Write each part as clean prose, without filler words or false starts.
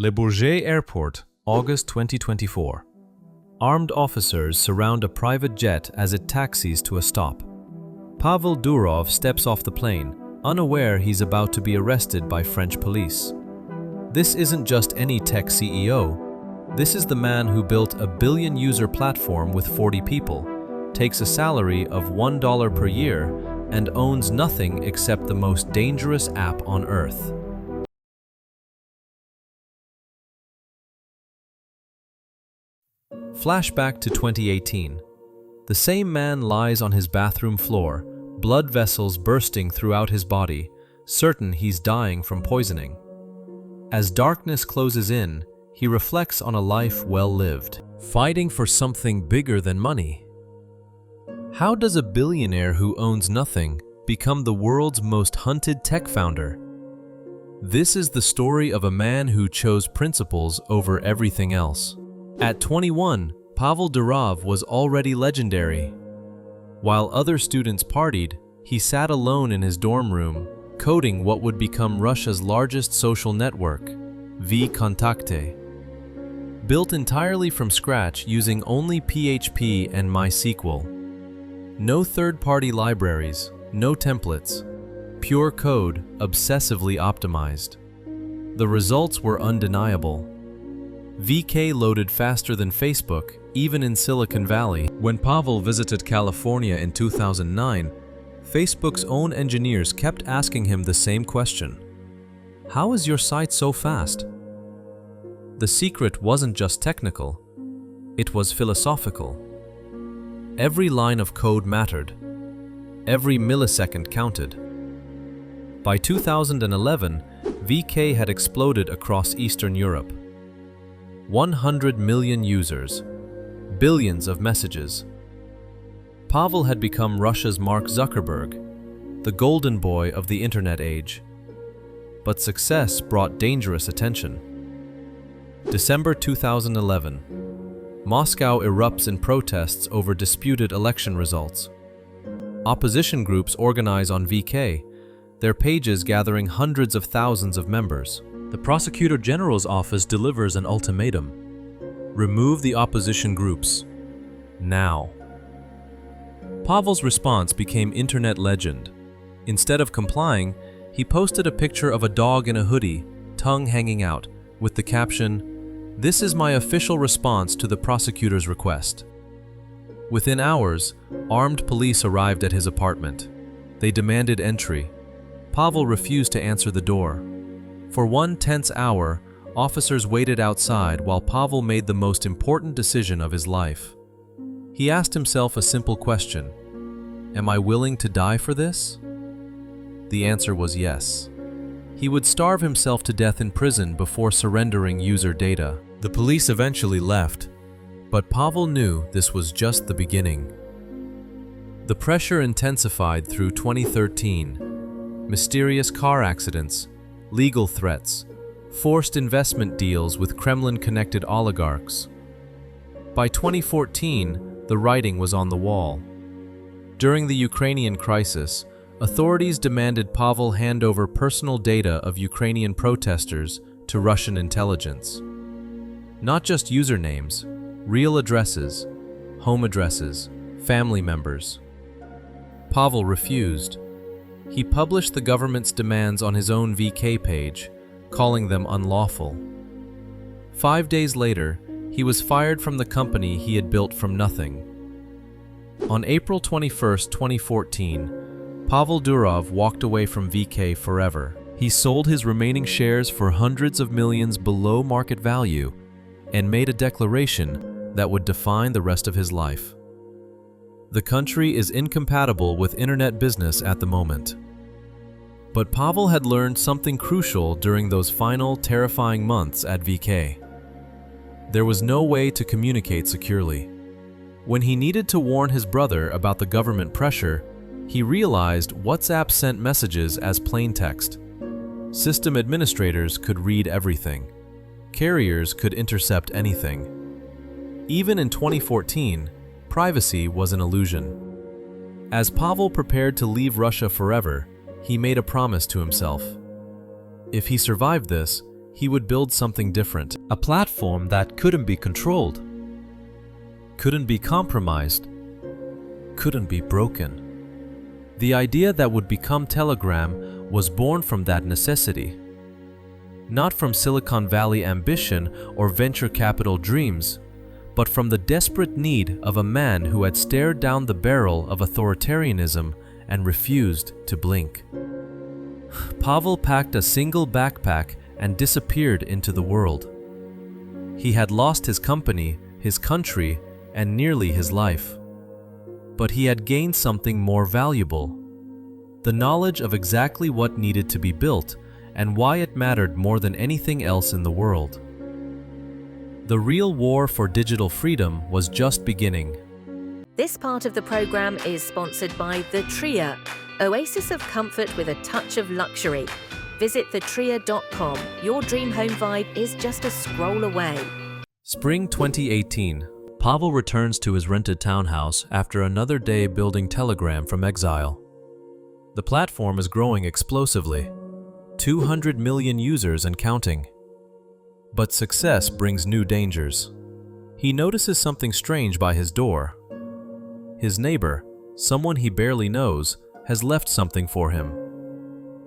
Le Bourget Airport, August 2024. Armed officers surround a private jet as it taxis to a stop. Pavel Durov steps off the plane, unaware he's about to be arrested by French police. This isn't just any tech CEO. This is the man who built a billion-user platform with 40 people, takes a salary of $1 per year, and owns nothing except the most dangerous app on Earth. Flashback to 2018. The same man lies on his bathroom floor, blood vessels bursting throughout his body, certain he's dying from poisoning. As darkness closes in, he reflects on a life well lived, fighting for something bigger than money. How does a billionaire who owns nothing become the world's most hunted tech founder? This is the story of a man who chose principles over everything else. At 21, Pavel Durov was already legendary. While other students partied, he sat alone in his dorm room, coding what would become Russia's largest social network, VKontakte. Built entirely from scratch using only PHP and MySQL. No third-party libraries, no templates. Pure code, obsessively optimized. The results were undeniable. VK loaded faster than Facebook, even in Silicon Valley. When Pavel visited California in 2009, Facebook's own engineers kept asking him the same question. How is your site so fast? The secret wasn't just technical, it was philosophical. Every line of code mattered. Every millisecond counted. By 2011, VK had exploded across Eastern Europe. 100 million users, billions of messages. Pavel had become Russia's Mark Zuckerberg, the golden boy of the internet age. But success brought dangerous attention. December 2011. Moscow erupts in protests over disputed election results. Opposition groups organize on VK, their pages gathering hundreds of thousands of members. The Prosecutor General's office delivers an ultimatum. Remove the opposition groups. Now. Pavel's response became internet legend. Instead of complying, he posted a picture of a dog in a hoodie, tongue hanging out, with the caption, "This is my official response to the prosecutor's request." Within hours, armed police arrived at his apartment. They demanded entry. Pavel refused to answer the door. For one tense hour, officers waited outside while Pavel made the most important decision of his life. He asked himself a simple question: am I willing to die for this? The answer was yes. He would starve himself to death in prison before surrendering user data. The police eventually left, but Pavel knew this was just the beginning. The pressure intensified through 2013. Mysterious car accidents, legal threats, forced investment deals with Kremlin-connected oligarchs. By 2014, the writing was on the wall. During the Ukrainian crisis, authorities demanded Pavel hand over personal data of Ukrainian protesters to Russian intelligence. Not just usernames, real addresses, home addresses, family members. Pavel refused. He published the government's demands on his own VK page, calling them unlawful. 5 days later, he was fired from the company he had built from nothing. On April 21, 2014, Pavel Durov walked away from VK forever. He sold his remaining shares for hundreds of millions below market value and made a declaration that would define the rest of his life. The country is incompatible with internet business at the moment. But Pavel had learned something crucial during those final, terrifying months at VK. There was no way to communicate securely. When he needed to warn his brother about the government pressure, he realized WhatsApp sent messages as plain text. System administrators could read everything. Carriers could intercept anything. Even in 2014, privacy was an illusion. As Pavel prepared to leave Russia forever, he made a promise to himself. If he survived this, he would build something different. A platform that couldn't be controlled, couldn't be compromised, couldn't be broken. The idea that would become Telegram was born from that necessity. Not from Silicon Valley ambition or venture capital dreams, but from the desperate need of a man who had stared down the barrel of authoritarianism and refused to blink. Pavel packed a single backpack and disappeared into the world. He had lost his company, his country, and nearly his life. But he had gained something more valuable: the knowledge of exactly what needed to be built and why it mattered more than anything else in the world. The real war for digital freedom was just beginning. This part of the program is sponsored by The Tria, oasis of comfort with a touch of luxury. Visit thetria.com. Your dream home vibe is just a scroll away. Spring 2018. Pavel returns to his rented townhouse after another day building Telegram from exile. The platform is growing explosively. 200 million users and counting. But success brings new dangers. He notices something strange by his door. His neighbor, someone he barely knows, has left something for him.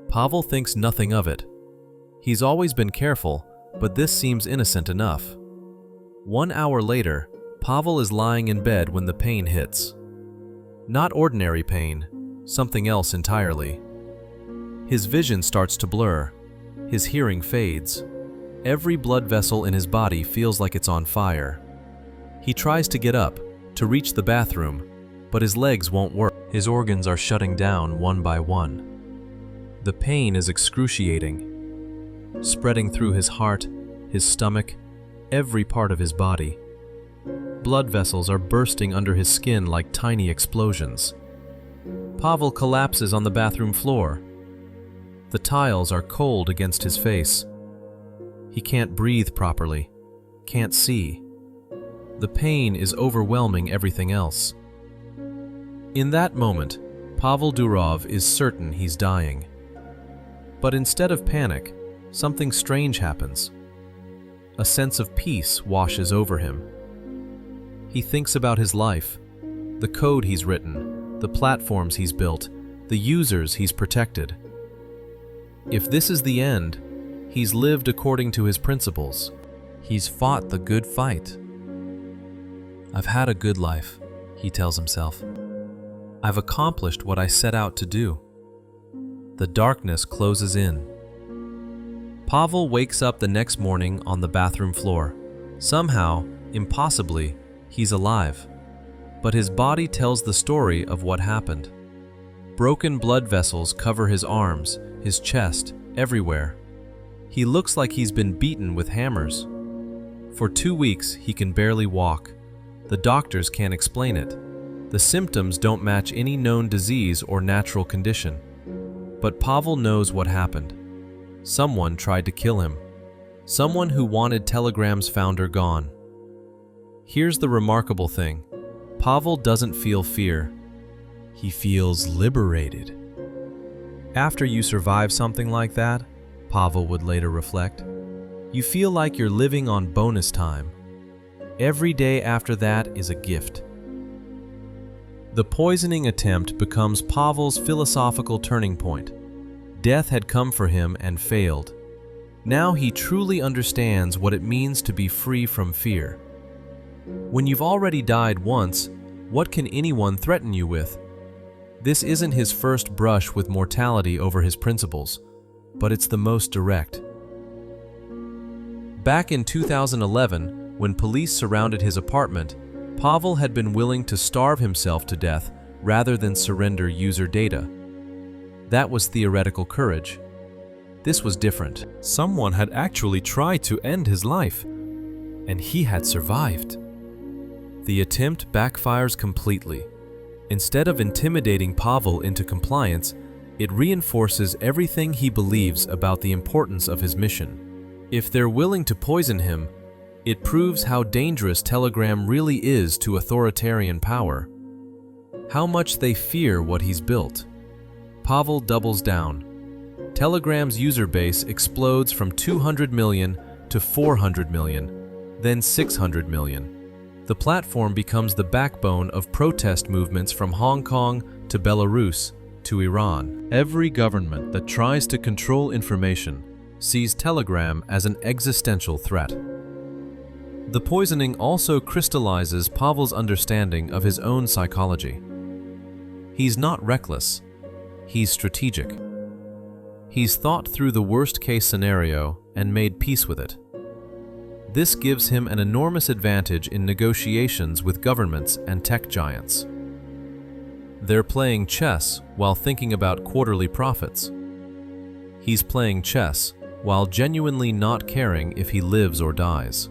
Pavel thinks nothing of it. He's always been careful, but this seems innocent enough. 1 hour later, Pavel is lying in bed when the pain hits. Not ordinary pain, something else entirely. His vision starts to blur. His hearing fades. Every blood vessel in his body feels like it's on fire. He tries to get up, to reach the bathroom, but his legs won't work. His organs are shutting down one by one. The pain is excruciating, spreading through his heart, his stomach, every part of his body. Blood vessels are bursting under his skin like tiny explosions. Pavel collapses on the bathroom floor. The tiles are cold against his face. He can't breathe properly, can't see. The pain is overwhelming everything else. In that moment, Pavel Durov is certain he's dying. But instead of panic, something strange happens. A sense of peace washes over him. He thinks about his life, the code he's written, the platforms he's built, the users he's protected. If this is the end, he's lived according to his principles. He's fought the good fight. I've had a good life, he tells himself. I've accomplished what I set out to do. The darkness closes in. Pavel wakes up the next morning on the bathroom floor. Somehow, impossibly, he's alive. But his body tells the story of what happened. Broken blood vessels cover his arms, his chest, everywhere. He looks like he's been beaten with hammers. For 2 weeks, he can barely walk. The doctors can't explain it. The symptoms don't match any known disease or natural condition. But Pavel knows what happened. Someone tried to kill him. Someone who wanted Telegram's founder gone. Here's the remarkable thing. Pavel doesn't feel fear. He feels liberated. After you survive something like that, Pavel would later reflect, you feel like you're living on bonus time. Every day after that is a gift. The poisoning attempt becomes Pavel's philosophical turning point. Death had come for him and failed. Now he truly understands what it means to be free from fear. When you've already died once, what can anyone threaten you with? This isn't his first brush with mortality over his principles, but it's the most direct. Back in 2011, when police surrounded his apartment, Pavel had been willing to starve himself to death rather than surrender user data. That was theoretical courage. This was different. Someone had actually tried to end his life, and he had survived. The attempt backfires completely. Instead of intimidating Pavel into compliance, it reinforces everything he believes about the importance of his mission. If they're willing to poison him, it proves how dangerous Telegram really is to authoritarian power. How much they fear what he's built. Pavel doubles down. Telegram's user base explodes from 200 million to 400 million, then 600 million. The platform becomes the backbone of protest movements from Hong Kong to Belarus to Iran. Every government that tries to control information sees Telegram as an existential threat. The poisoning also crystallizes Pavel's understanding of his own psychology. He's not reckless, he's strategic. He's thought through the worst-case scenario and made peace with it. This gives him an enormous advantage in negotiations with governments and tech giants. They're playing chess while thinking about quarterly profits. He's playing chess while genuinely not caring if he lives or dies.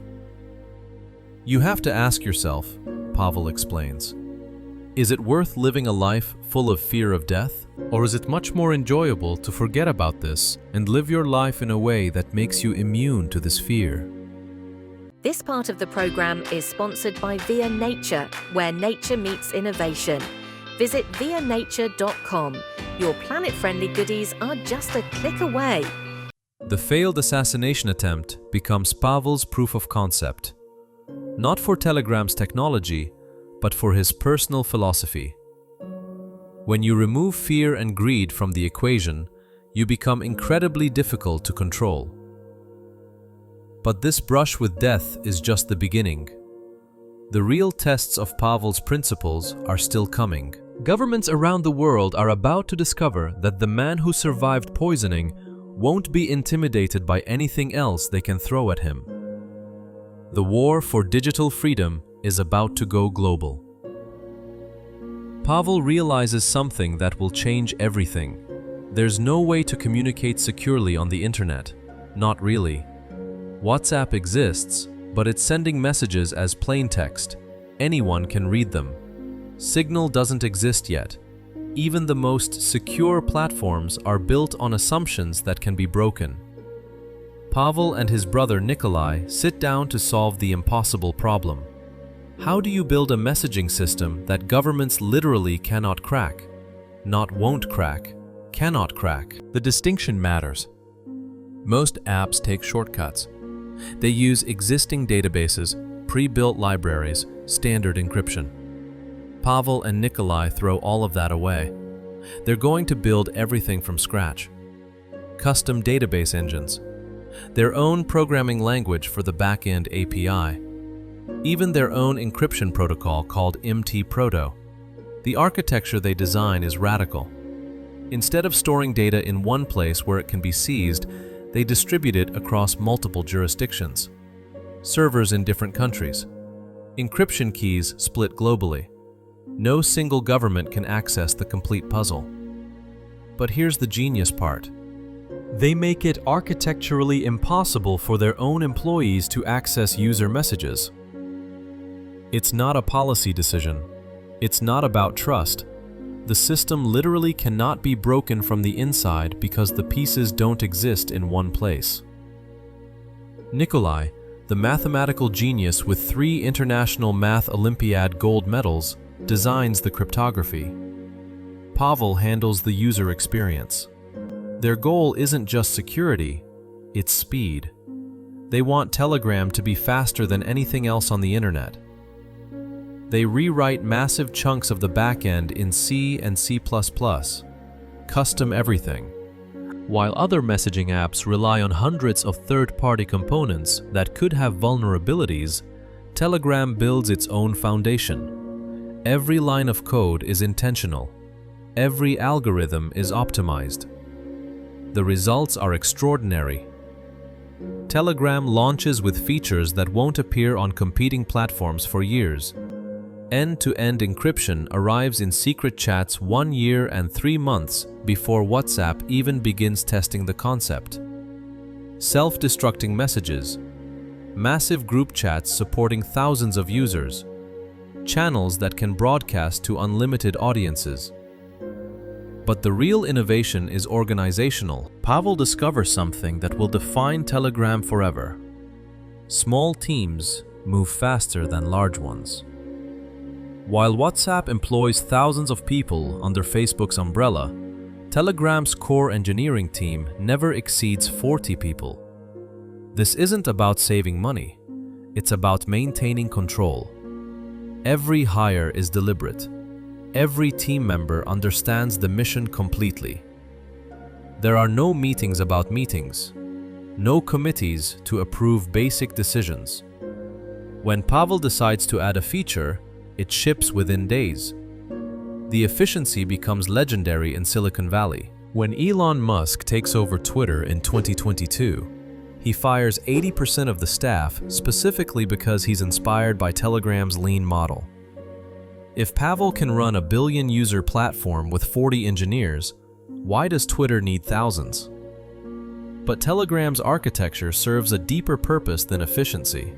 You have to ask yourself, Pavel explains, is it worth living a life full of fear of death? Or is it much more enjoyable to forget about this and live your life in a way that makes you immune to this fear? This part of the program is sponsored by Via Nature, where nature meets innovation. Visit vianature.com. Your planet-friendly goodies are just a click away. The failed assassination attempt becomes Pavel's proof of concept. Not for Telegram's technology, but for his personal philosophy. When you remove fear and greed from the equation, you become incredibly difficult to control. But this brush with death is just the beginning. The real tests of Pavel's principles are still coming. Governments around the world are about to discover that the man who survived poisoning won't be intimidated by anything else they can throw at him. The war for digital freedom is about to go global. Pavel realizes something that will change everything. There's no way to communicate securely on the internet. Not really. WhatsApp exists, but it's sending messages as plain text. Anyone can read them. Signal doesn't exist yet. Even the most secure platforms are built on assumptions that can be broken. Pavel and his brother Nikolai sit down to solve the impossible problem. How do you build a messaging system that governments literally cannot crack? Not won't crack, cannot crack. The distinction matters. Most apps take shortcuts. They use existing databases, pre-built libraries, standard encryption. Pavel and Nikolai throw all of that away. They're going to build everything from scratch. Custom database engines, their own programming language for the back-end API, even their own encryption protocol called MT-Proto. The architecture they design is radical. Instead of storing data in one place where it can be seized, they distribute it across multiple jurisdictions. Servers in different countries. Encryption keys split globally. No single government can access the complete puzzle. But here's the genius part. They make it architecturally impossible for their own employees to access user messages. It's not a policy decision. It's not about trust. The system literally cannot be broken from the inside because the pieces don't exist in one place. Nikolai, the mathematical genius with 3 International Math Olympiad gold medals, designs the cryptography. Pavel handles the user experience. Their goal isn't just security, it's speed. They want Telegram to be faster than anything else on the internet. They rewrite massive chunks of the backend in C and C++, custom everything. While other messaging apps rely on hundreds of third-party components that could have vulnerabilities, Telegram builds its own foundation. Every line of code is intentional. Every algorithm is optimized. The results are extraordinary. Telegram launches with features that won't appear on competing platforms for years. End-to-end encryption arrives in secret chats 1 year and 3 months before WhatsApp even begins testing the concept. Self-destructing messages, massive group chats supporting thousands of users, channels that can broadcast to unlimited audiences. But the real innovation is organizational. Pavel discovers something that will define Telegram forever. Small teams move faster than large ones. While WhatsApp employs thousands of people under Facebook's umbrella, Telegram's core engineering team never exceeds 40 people. This isn't about saving money. It's about maintaining control. Every hire is deliberate. Every team member understands the mission completely. There are no meetings about meetings, no committees to approve basic decisions. When Pavel decides to add a feature, it ships within days. The efficiency becomes legendary in Silicon Valley. When Elon Musk takes over Twitter in 2022, he fires 80% of the staff specifically because he's inspired by Telegram's lean model. If Pavel can run a billion-user platform with 40 engineers, why does Twitter need thousands? But Telegram's architecture serves a deeper purpose than efficiency.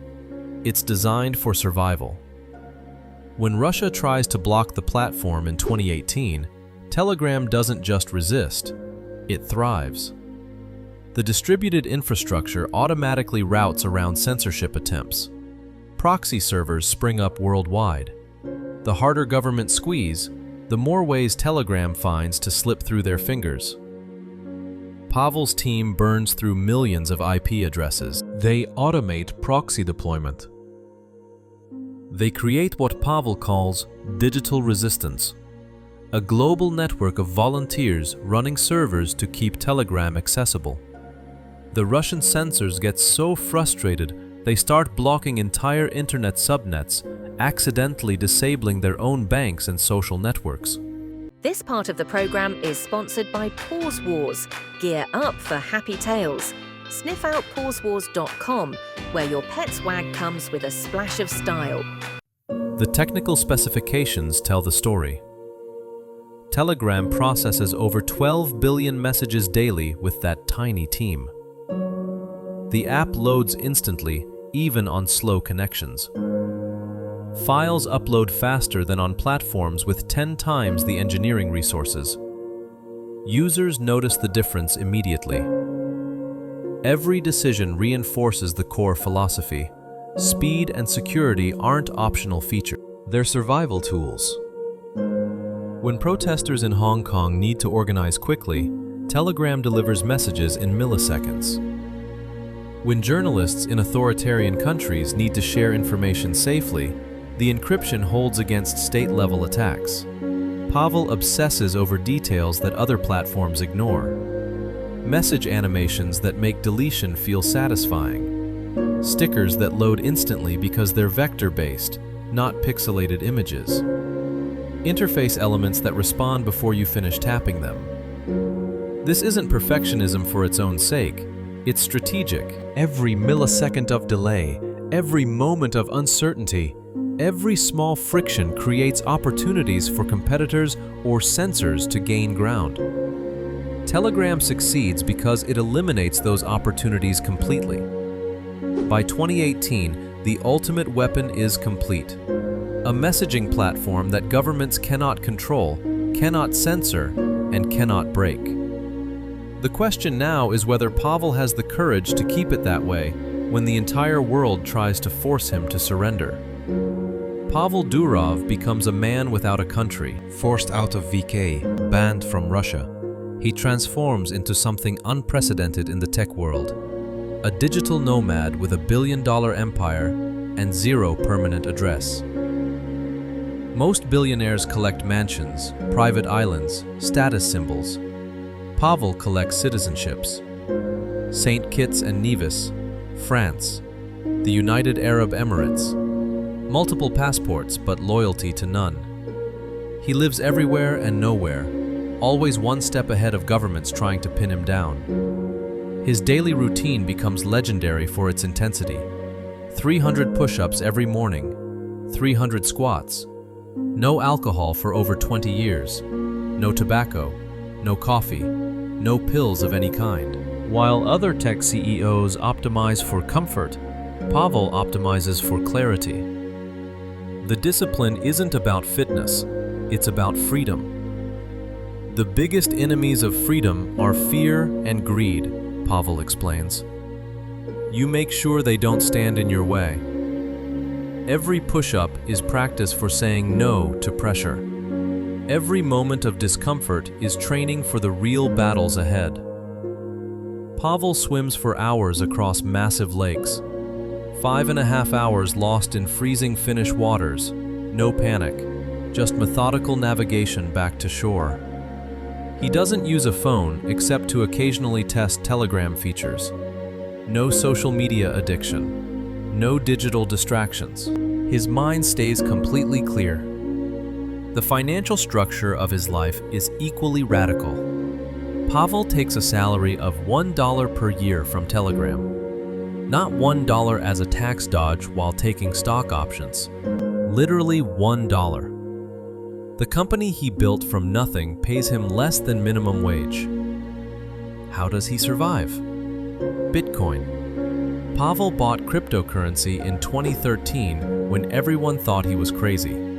It's designed for survival. When Russia tries to block the platform in 2018, Telegram doesn't just resist, it thrives. The distributed infrastructure automatically routes around censorship attempts. Proxy servers spring up worldwide. The harder governments squeeze, the more ways Telegram finds to slip through their fingers. Pavel's team burns through millions of IP addresses. They automate proxy deployment. They create what Pavel calls digital resistance, a global network of volunteers running servers to keep Telegram accessible. The Russian censors get so frustrated they start blocking entire internet subnets, accidentally disabling their own banks and social networks. This part of the program is sponsored by Pause Wars. Gear up for happy tales. Sniff out pausewars.com, where your pet's wag comes with a splash of style. The technical specifications tell the story. Telegram processes over 12 billion messages daily with that tiny team. The app loads instantly, even on slow connections. Files upload faster than on platforms with 10 times the engineering resources. Users notice the difference immediately. Every decision reinforces the core philosophy. Speed and security aren't optional features. They're survival tools. When protesters in Hong Kong need to organize quickly, Telegram delivers messages in milliseconds. When journalists in authoritarian countries need to share information safely, the encryption holds against state-level attacks. Pavel obsesses over details that other platforms ignore. Message animations that make deletion feel satisfying. Stickers that load instantly because they're vector-based, not pixelated images. Interface elements that respond before you finish tapping them. This isn't perfectionism for its own sake. It's strategic. Every millisecond of delay, every moment of uncertainty, every small friction creates opportunities for competitors or censors to gain ground. Telegram succeeds because it eliminates those opportunities completely. By 2018, the ultimate weapon is complete. A messaging platform that governments cannot control, cannot censor, and cannot break. The question now is whether Pavel has the courage to keep it that way when the entire world tries to force him to surrender. Pavel Durov becomes a man without a country, forced out of VK, banned from Russia. He transforms into something unprecedented in the tech world. A digital nomad with $1 billion empire and zero permanent address. Most billionaires collect mansions, private islands, status symbols. Pavel collects citizenships. St. Kitts and Nevis, France, the United Arab Emirates. Multiple passports, but loyalty to none. He lives everywhere and nowhere, always one step ahead of governments trying to pin him down. His daily routine becomes legendary for its intensity. 300 push-ups every morning, 300 squats. No alcohol for over 20 years. No tobacco, no coffee, no pills of any kind. While other tech CEOs optimize for comfort, Pavel optimizes for clarity. The discipline isn't about fitness, it's about freedom. The biggest enemies of freedom are fear and greed, Pavel explains. You make sure they don't stand in your way. Every push-up is practice for saying no to pressure. Every moment of discomfort is training for the real battles ahead. Pavel swims for hours across massive lakes. 5.5 hours lost in freezing Finnish waters. No panic, just methodical navigation back to shore. He doesn't use a phone except to occasionally test Telegram features. No social media addiction. No digital distractions. His mind stays completely clear. The financial structure of his life is equally radical. Pavel takes a salary of $1 per year from Telegram. Not $1 as a tax dodge while taking stock options. Literally $1. The company he built from nothing pays him less than minimum wage. How does he survive? Bitcoin. Pavel bought cryptocurrency in 2013 when everyone thought he was crazy.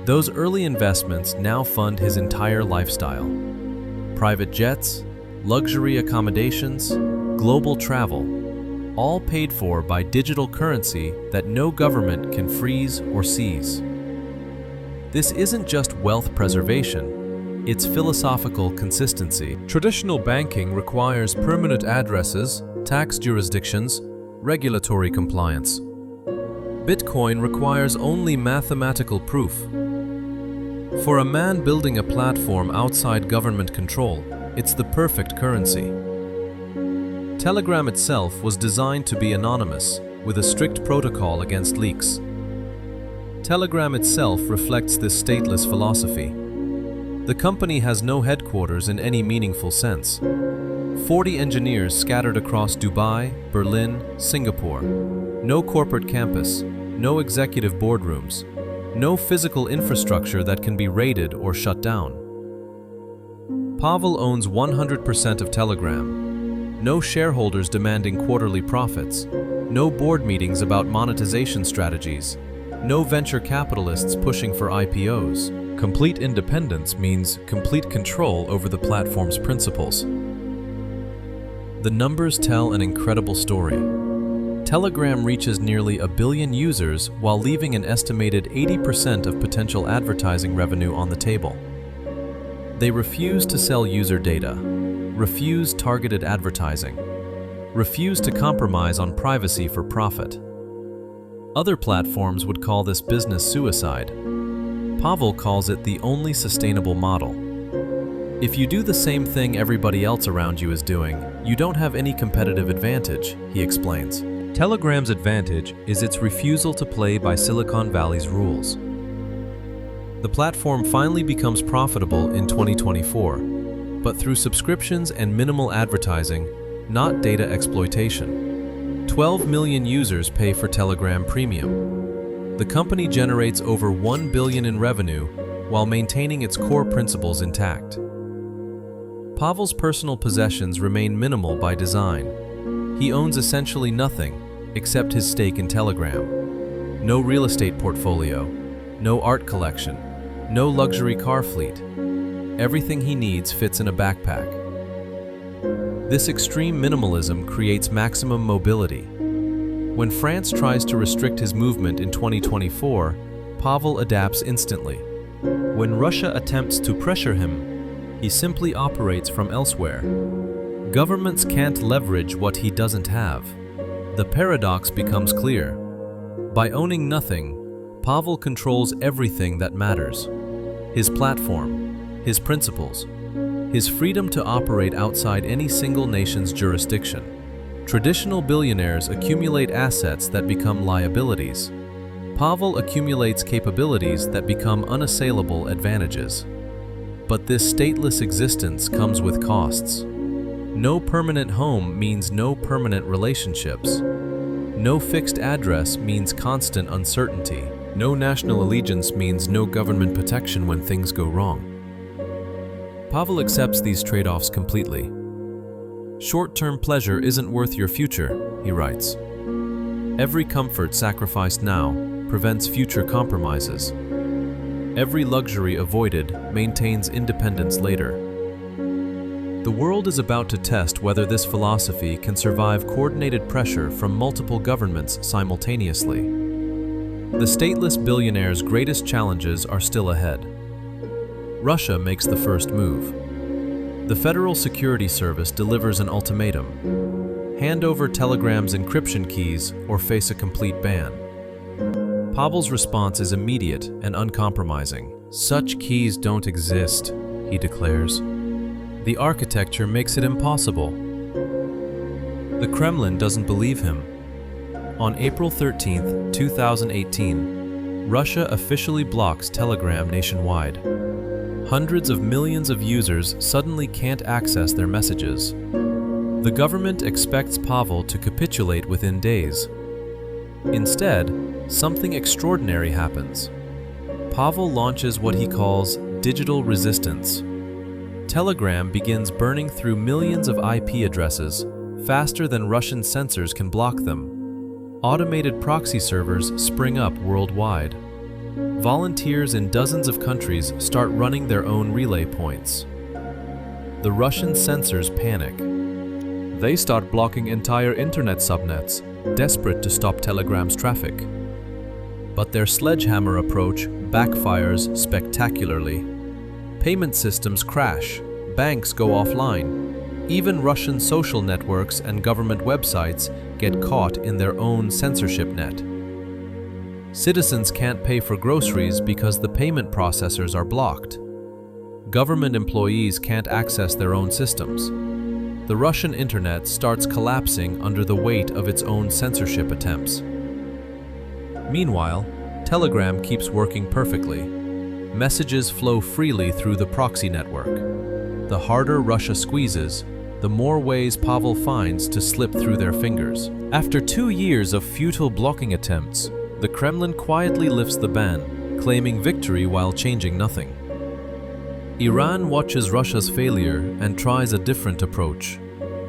Those early investments now fund his entire lifestyle. Private jets, luxury accommodations, global travel, all paid for by digital currency that no government can freeze or seize. This isn't just wealth preservation, it's philosophical consistency. Traditional banking requires permanent addresses, tax jurisdictions, regulatory compliance. Bitcoin requires only mathematical proof. For a man building a platform outside government control, it's the perfect currency. Telegram itself was designed to be anonymous, with a strict protocol against leaks. Telegram itself reflects this stateless philosophy. The company has no headquarters in any meaningful sense. 40 engineers scattered across Dubai, Berlin, Singapore. No corporate campus, no executive boardrooms, no physical infrastructure that can be raided or shut down. Pavel owns 100% of Telegram. No shareholders demanding quarterly profits. No board meetings about monetization strategies. No venture capitalists pushing for IPOs. Complete independence means complete control over the platform's principles. The numbers tell an incredible story. Telegram reaches nearly 1 billion users while leaving an estimated 80% of potential advertising revenue on the table. They refuse to sell user data, refuse targeted advertising, refuse to compromise on privacy for profit. Other platforms would call this business suicide. Pavel calls it the only sustainable model. If you do the same thing everybody else around you is doing, you don't have any competitive advantage, he explains. Telegram's advantage is its refusal to play by Silicon Valley's rules. The platform finally becomes profitable in 2024, but through subscriptions and minimal advertising, not data exploitation. 12 million users pay for Telegram Premium. The company generates over $1 billion in revenue while maintaining its core principles intact. Pavel's personal possessions remain minimal by design. He owns essentially nothing except his stake in Telegram. No real estate portfolio, no art collection, no luxury car fleet. Everything he needs fits in a backpack. This extreme minimalism creates maximum mobility. When France tries to restrict his movement in 2024, Pavel adapts instantly. When Russia attempts to pressure him, he simply operates from elsewhere. Governments can't leverage what he doesn't have. The paradox becomes clear. By owning nothing, Pavel controls everything that matters. His platform, his principles, his freedom to operate outside any single nation's jurisdiction. Traditional billionaires accumulate assets that become liabilities. Pavel accumulates capabilities that become unassailable advantages. But this stateless existence comes with costs. No permanent home means no permanent relationships. No fixed address means constant uncertainty. No national allegiance means no government protection when things go wrong. Pavel accepts these trade-offs completely. Short-term pleasure isn't worth your future, he writes. Every comfort sacrificed now prevents future compromises. Every luxury avoided maintains independence later. The world is about to test whether this philosophy can survive coordinated pressure from multiple governments simultaneously. The stateless billionaire's greatest challenges are still ahead. Russia makes the first move. The Federal Security Service delivers an ultimatum: hand over Telegram's encryption keys or face a complete ban. Pavel's response is immediate and uncompromising. "Such keys don't exist," he declares. "The architecture makes it impossible." The Kremlin doesn't believe him. On April 13, 2018, Russia officially blocks Telegram nationwide. Hundreds of millions of users suddenly can't access their messages. The government expects Pavel to capitulate within days. Instead, something extraordinary happens. Pavel launches what he calls digital resistance. Telegram begins burning through millions of IP addresses faster than Russian censors can block them. Automated proxy servers spring up worldwide. Volunteers in dozens of countries start running their own relay points. The Russian censors panic. They start blocking entire internet subnets, desperate to stop Telegram's traffic. But their sledgehammer approach backfires spectacularly. Payment systems crash, banks go offline. Even Russian social networks and government websites get caught in their own censorship net. Citizens can't pay for groceries because the payment processors are blocked. Government employees can't access their own systems. The Russian internet starts collapsing under the weight of its own censorship attempts. Meanwhile, Telegram keeps working perfectly. Messages flow freely through the proxy network. The harder Russia squeezes, the more ways Pavel finds to slip through their fingers. After 2 years of futile blocking attempts, the Kremlin quietly lifts the ban, claiming victory while changing nothing. Iran watches Russia's failure and tries a different approach.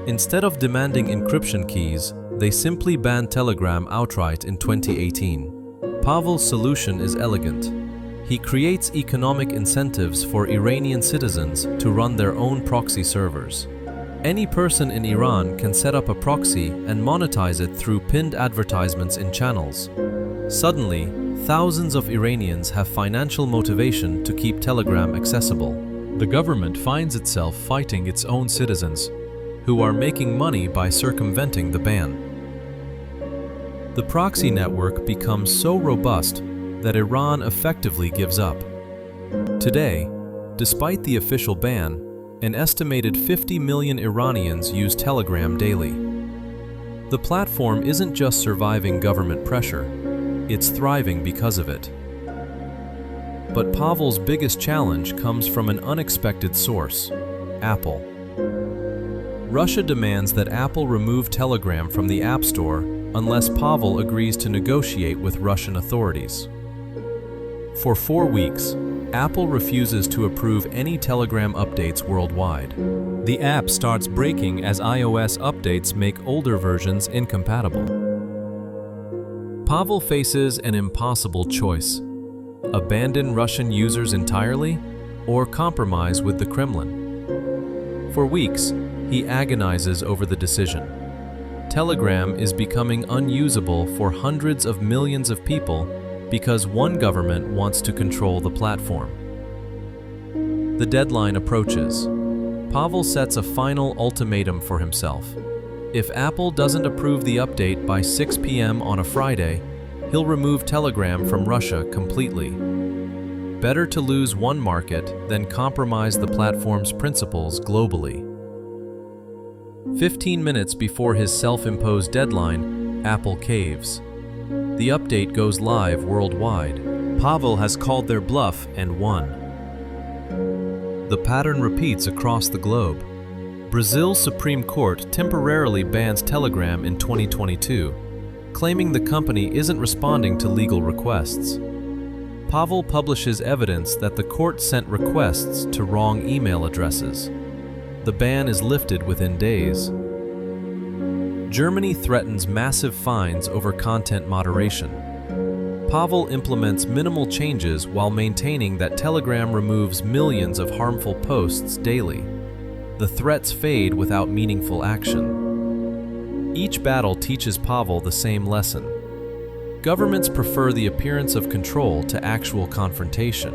Instead of demanding encryption keys, they simply banned Telegram outright in 2018. Pavel's solution is elegant. He creates economic incentives for Iranian citizens to run their own proxy servers. Any person in Iran can set up a proxy and monetize it through pinned advertisements in channels. Suddenly, thousands of Iranians have financial motivation to keep Telegram accessible. The government finds itself fighting its own citizens, who are making money by circumventing the ban. The proxy network becomes so robust that Iran effectively gives up. Today, despite the official ban, an estimated 50 million Iranians use Telegram daily. The platform isn't just surviving government pressure, it's thriving because of it. But Pavel's biggest challenge comes from an unexpected source: Apple. Russia demands that Apple remove Telegram from the App Store unless Pavel agrees to negotiate with Russian authorities. For 4 weeks, Apple refuses to approve any Telegram updates worldwide. The app starts breaking as iOS updates make older versions incompatible. Pavel faces an impossible choice: abandon Russian users entirely or compromise with the Kremlin. For weeks, he agonizes over the decision. Telegram is becoming unusable for hundreds of millions of people because one government wants to control the platform. The deadline approaches. Pavel sets a final ultimatum for himself. If Apple doesn't approve the update by 6 p.m. on a Friday, he'll remove Telegram from Russia completely. Better to lose one market than compromise the platform's principles globally. 15 minutes before his self-imposed deadline, Apple caves. The update goes live worldwide. Pavel has called their bluff and won. The pattern repeats across the globe. Brazil's Supreme Court temporarily bans Telegram in 2022, claiming the company isn't responding to legal requests. Pavel publishes evidence that the court sent requests to wrong email addresses. The ban is lifted within days. Germany threatens massive fines over content moderation. Pavel implements minimal changes while maintaining that Telegram removes millions of harmful posts daily. The threats fade without meaningful action. Each battle teaches Pavel the same lesson. Governments prefer the appearance of control to actual confrontation.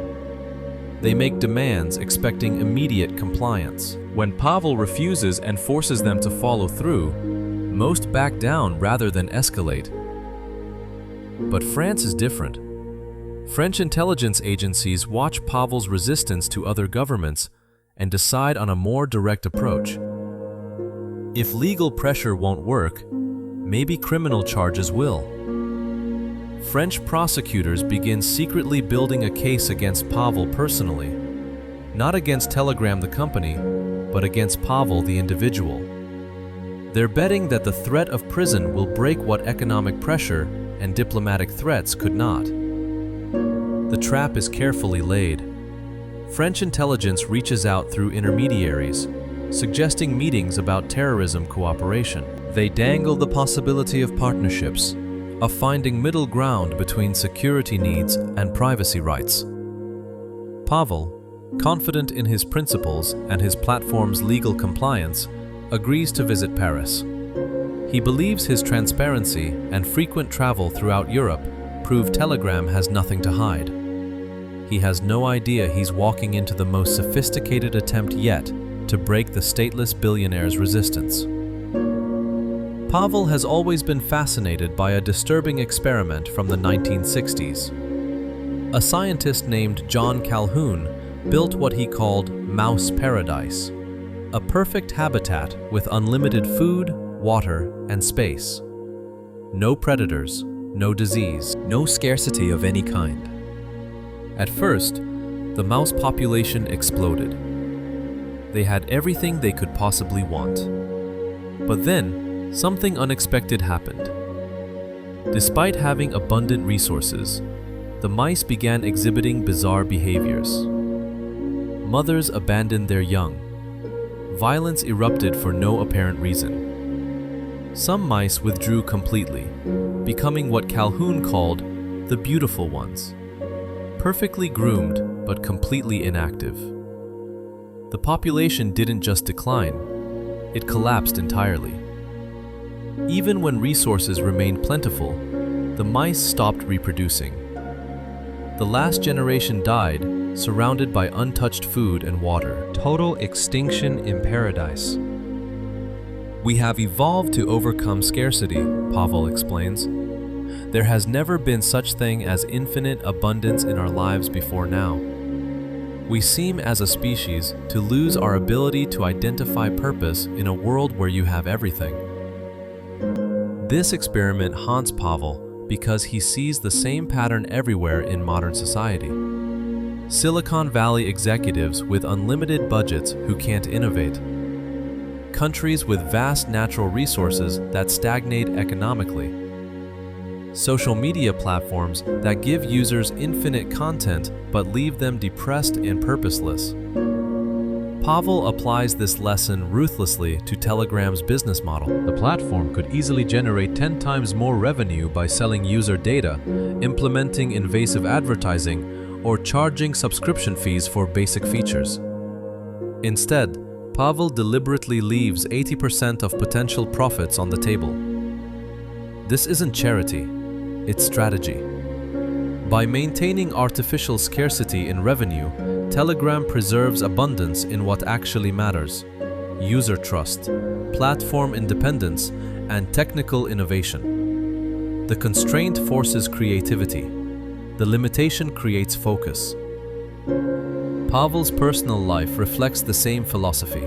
They make demands expecting immediate compliance. When Pavel refuses and forces them to follow through, most back down rather than escalate. But France is different. French intelligence agencies watch Pavel's resistance to other governments and decide on a more direct approach. If legal pressure won't work, maybe criminal charges will. French prosecutors begin secretly building a case against Pavel personally, not against Telegram the company, but against Pavel the individual. They're betting that the threat of prison will break what economic pressure and diplomatic threats could not. The trap is carefully laid. French intelligence reaches out through intermediaries, suggesting meetings about terrorism cooperation. They dangle the possibility of partnerships, of finding middle ground between security needs and privacy rights. Pavel, confident in his principles and his platform's legal compliance, agrees to visit Paris. He believes his transparency and frequent travel throughout Europe prove Telegram has nothing to hide. He has no idea he's walking into the most sophisticated attempt yet to break the stateless billionaire's resistance. Pavel has always been fascinated by a disturbing experiment from the 1960s. A scientist named John Calhoun built what he called mouse paradise, a perfect habitat with unlimited food, water, and space. No predators, no disease, no scarcity of any kind. At first, the mouse population exploded. They had everything they could possibly want. But then, something unexpected happened. Despite having abundant resources, the mice began exhibiting bizarre behaviors. Mothers abandoned their young. Violence erupted for no apparent reason. Some mice withdrew completely, becoming what Calhoun called the beautiful ones. Perfectly groomed, but completely inactive. The population didn't just decline, it collapsed entirely. Even when resources remained plentiful, the mice stopped reproducing. The last generation died, surrounded by untouched food and water. Total extinction in paradise. We have evolved to overcome scarcity, Pavel explains. There has never been such thing as infinite abundance in our lives before now. We seem as a species to lose our ability to identify purpose in a world where you have everything. This experiment haunts Pavel because he sees the same pattern everywhere in modern society. Silicon Valley executives with unlimited budgets who can't innovate. Countries with vast natural resources that stagnate economically. Social media platforms that give users infinite content but leave them depressed and purposeless. Pavel applies this lesson ruthlessly to Telegram's business model. The platform could easily generate 10 times more revenue by selling user data, implementing invasive advertising, or charging subscription fees for basic features. Instead, Pavel deliberately leaves 80% of potential profits on the table. This isn't charity, it's strategy. By maintaining artificial scarcity in revenue, Telegram preserves abundance in what actually matters: user trust, platform independence, and technical innovation. The constraint forces creativity. The limitation creates focus. Pavel's personal life reflects the same philosophy.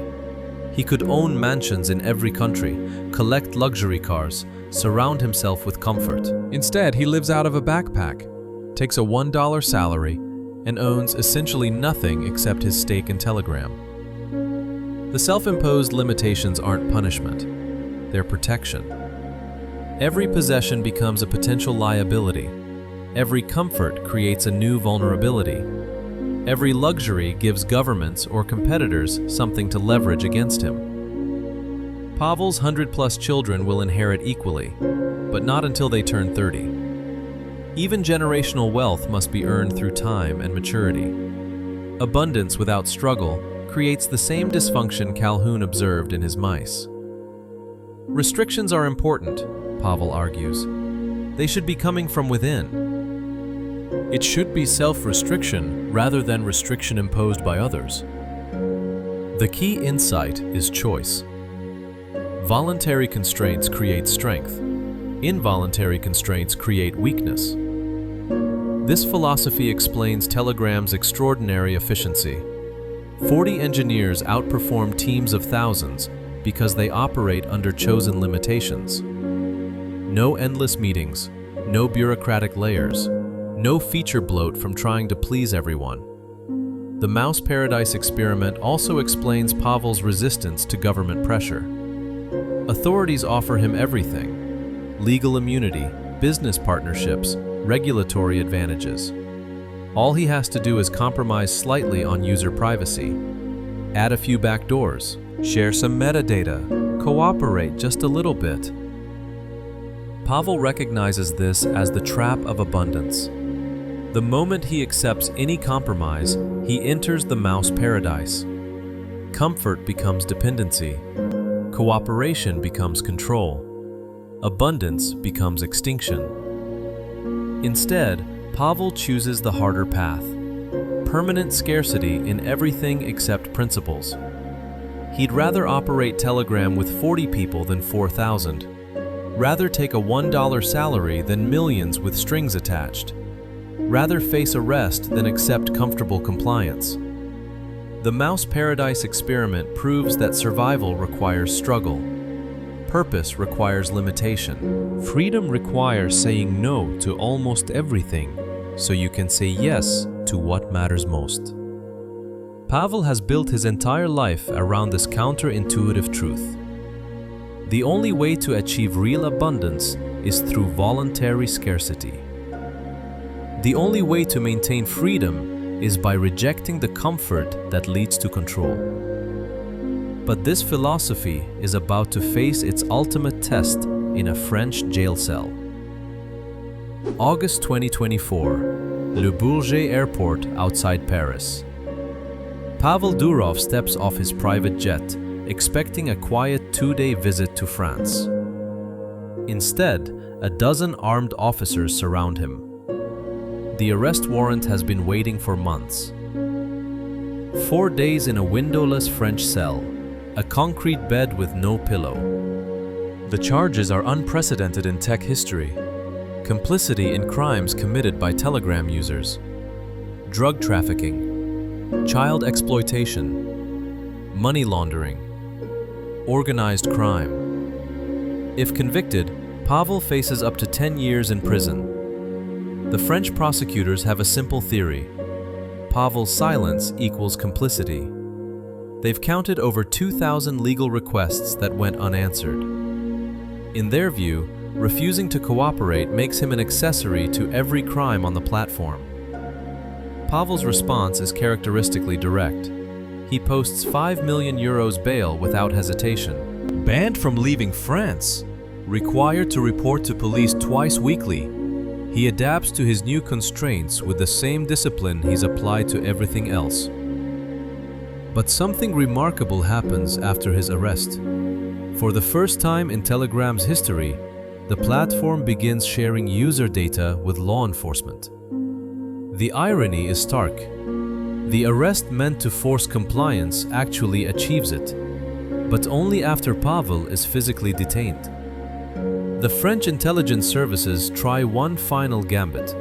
He could own mansions in every country, collect luxury cars, surround himself with comfort. Instead, he lives out of a backpack, takes a $1 salary, and owns essentially nothing except his stake in Telegram. The self-imposed limitations aren't punishment, they're protection. Every possession becomes a potential liability. Every comfort creates a new vulnerability. Every luxury gives governments or competitors something to leverage against him. Pavel's 100+ children will inherit equally, but not until they turn 30. Even generational wealth must be earned through time and maturity. Abundance without struggle creates the same dysfunction Calhoun observed in his mice. Restrictions are important, Pavel argues. They should be coming from within. It should be self-restriction rather than restriction imposed by others. The key insight is choice. Voluntary constraints create strength. Involuntary constraints create weakness. This philosophy explains Telegram's extraordinary efficiency. 40 engineers outperform teams of thousands because they operate under chosen limitations. No endless meetings, no bureaucratic layers, no feature bloat from trying to please everyone. The mouse paradise experiment also explains Pavel's resistance to government pressure. Authorities offer him everything: legal immunity, business partnerships, regulatory advantages. All he has to do is compromise slightly on user privacy, add a few backdoors, share some metadata, cooperate just a little bit. Pavel recognizes this as the trap of abundance. The moment he accepts any compromise, he enters the mouse paradise. Comfort becomes dependency. Cooperation becomes control. Abundance becomes extinction. Instead, Pavel chooses the harder path: permanent scarcity in everything except principles. He'd rather operate Telegram with 40 people than 4,000. Rather take a $1 salary than millions with strings attached. Rather face arrest than accept comfortable compliance. The mouse paradise experiment proves that survival requires struggle. Purpose requires limitation. Freedom requires saying no to almost everything, so you can say yes to what matters most. Pavel has built his entire life around this counterintuitive truth. The only way to achieve real abundance is through voluntary scarcity. The only way to maintain freedom is by rejecting the comfort that leads to control. But this philosophy is about to face its ultimate test in a French jail cell. August 2024, Le Bourget Airport outside Paris. Pavel Durov steps off his private jet, expecting a quiet 2-day visit to France. Instead, a dozen armed officers surround him. The arrest warrant has been waiting for months. 4 days in a windowless French cell, a concrete bed with no pillow. The charges are unprecedented in tech history. Complicity in crimes committed by Telegram users. Drug trafficking, child exploitation, money laundering, organized crime. If convicted, Pavel faces up to 10 years in prison. The French prosecutors have a simple theory: Pavel's silence equals complicity. They've counted over 2,000 legal requests that went unanswered. In their view, refusing to cooperate makes him an accessory to every crime on the platform. Pavel's response is characteristically direct. He posts 5 million euros bail without hesitation. Banned from leaving France. Required to report to police twice weekly. He adapts to his new constraints with the same discipline he's applied to everything else. But something remarkable happens after his arrest. For the first time in Telegram's history, the platform begins sharing user data with law enforcement. The irony is stark. The arrest meant to force compliance actually achieves it, but only after Pavel is physically detained. The French intelligence services try one final gambit.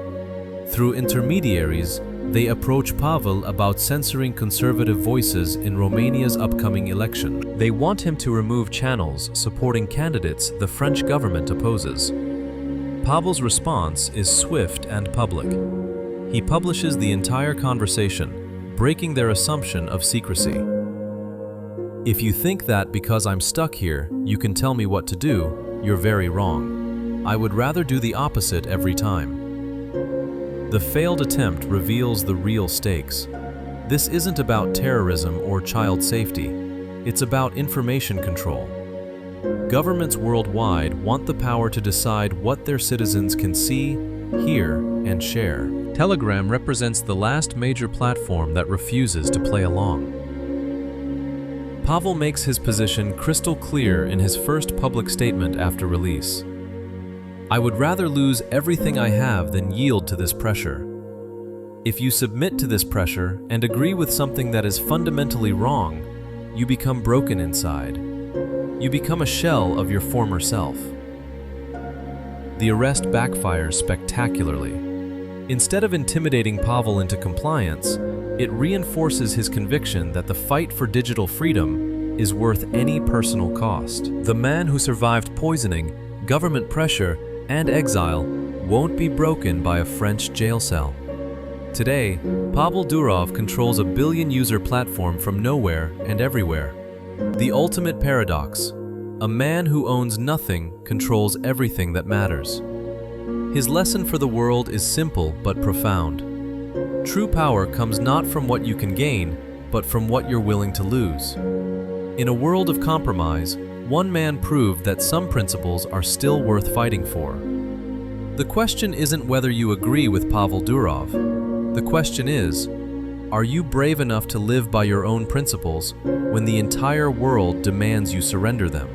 Through intermediaries, they approach Pavel about censoring conservative voices in Romania's upcoming election. They want him to remove channels supporting candidates the French government opposes. Pavel's response is swift and public. He publishes the entire conversation, breaking their assumption of secrecy. If you think that because I'm stuck here, you can tell me what to do, you're very wrong. I would rather do the opposite every time. The failed attempt reveals the real stakes. This isn't about terrorism or child safety. It's about information control. Governments worldwide want the power to decide what their citizens can see, hear, and share. Telegram represents the last major platform that refuses to play along. Pavel makes his position crystal clear in his first public statement after release. I would rather lose everything I have than yield to this pressure. If you submit to this pressure and agree with something that is fundamentally wrong, you become broken inside. You become a shell of your former self. The arrest backfires spectacularly. Instead of intimidating Pavel into compliance, it reinforces his conviction that the fight for digital freedom is worth any personal cost. The man who survived poisoning, government pressure, and exile won't be broken by a French jail cell. Today, Pavel Durov controls a billion-user platform from nowhere and everywhere. The ultimate paradox: a man who owns nothing controls everything that matters. His lesson for the world is simple but profound. True power comes not from what you can gain, but from what you're willing to lose. In a world of compromise, one man proved that some principles are still worth fighting for. The question isn't whether you agree with Pavel Durov. The question is, are you brave enough to live by your own principles when the entire world demands you surrender them?